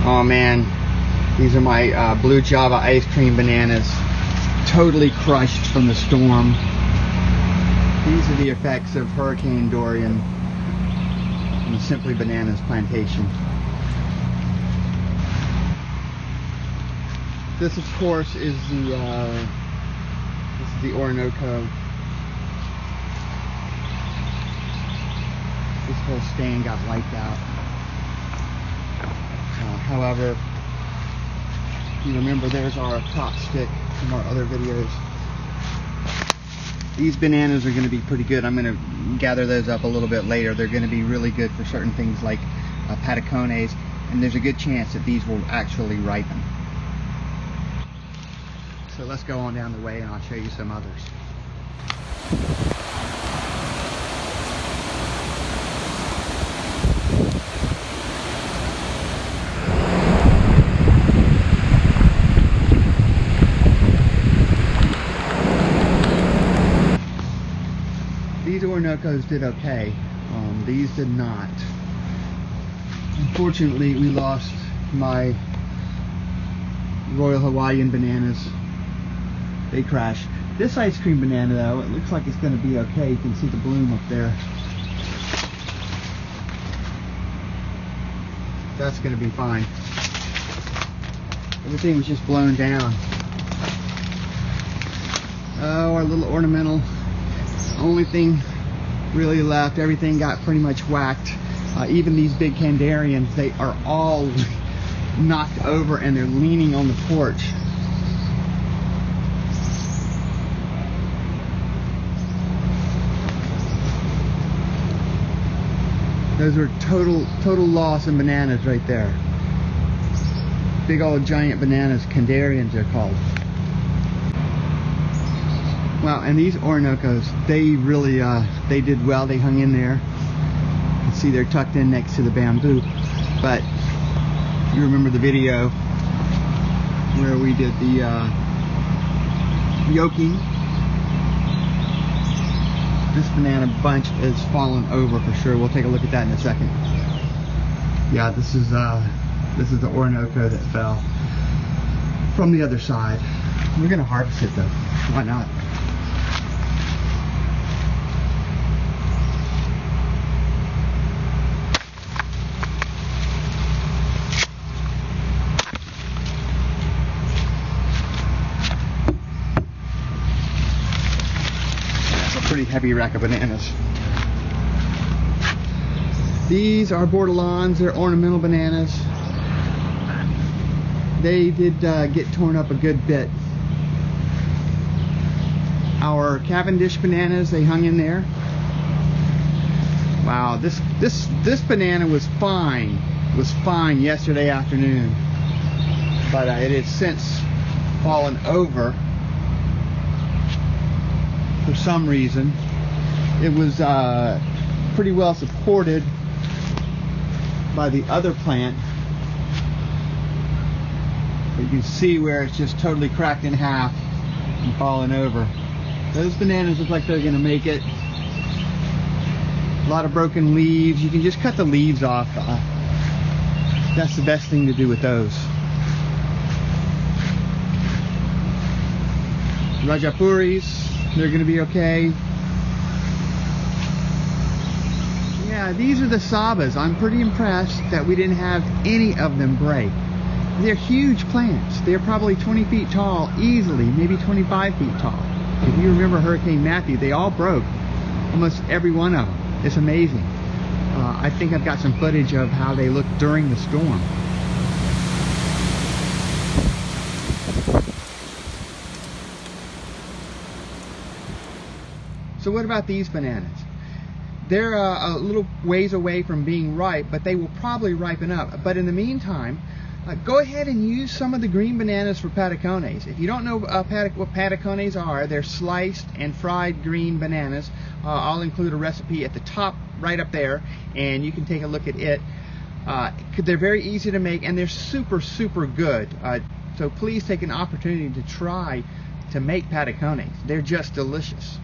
Oh man, these are my blue Java ice cream bananas, totally crushed from the storm. These are the effects of Hurricane Dorian on the Simply Bananas plantation. This, of course, is the Orinoco. This whole stand got wiped out. However, you remember there's our top stick from our other videos. These bananas are going to be pretty good. I'm going to gather those up a little bit later. They're going to be really good for certain things like patacones, and there's a good chance that these will actually ripen. So let's go on down the way and I'll show you some others. These Orinocos did okay. These did not. Unfortunately, we lost my Royal Hawaiian bananas. They crashed. This ice cream banana, though, it looks like it's going to be okay. You can see the bloom up there. That's going to be fine. Everything was just blown down. Oh, our little ornamental. Only thing really left. Everything got pretty much whacked. Even these big Kandarians, they are all knocked over and they're leaning on the porch. Those are total loss in bananas right there. Big old giant bananas, Kandarians they're called. Wow, and these Orinocos, they really, they did well. They hung in there. You can see they're tucked in next to the bamboo. But you remember the video where we did the yoking. This banana bunch is fallen over for sure. We'll take a look at that in a second. Yeah, this is the Orinoco that fell from the other side. We're gonna harvest it though. Why not? Pretty heavy rack of bananas. These are Bordelons. They're ornamental bananas. They did get torn up a good bit. Our Cavendish bananas, they hung in there. Wow, this banana was fine. Was fine yesterday afternoon, but it has since fallen over. For some reason. It was pretty well supported by the other plant. But you can see where it's just totally cracked in half and fallen over. Those bananas look like they're going to make it. A lot of broken leaves. You can just cut the leaves off. That's the best thing to do with those. Puris. They're going to be okay. Yeah, these are the Sabas. I'm pretty impressed that we didn't have any of them break. They're huge plants. They're probably 20 feet tall easily, maybe 25 feet tall. If you remember Hurricane Matthew, they all broke. Almost every one of them. It's amazing. I think I've got some footage of how they looked during the storm. So what about these bananas? They're a little ways away from being ripe, but they will probably ripen up. But in the meantime, go ahead and use some of the green bananas for patacones. If you don't know what patacones are, they're sliced and fried green bananas. I'll include a recipe at the top right up there, and you can take a look at it. They're very easy to make, and they're super good. So please take an opportunity to try to make patacones. They're just delicious.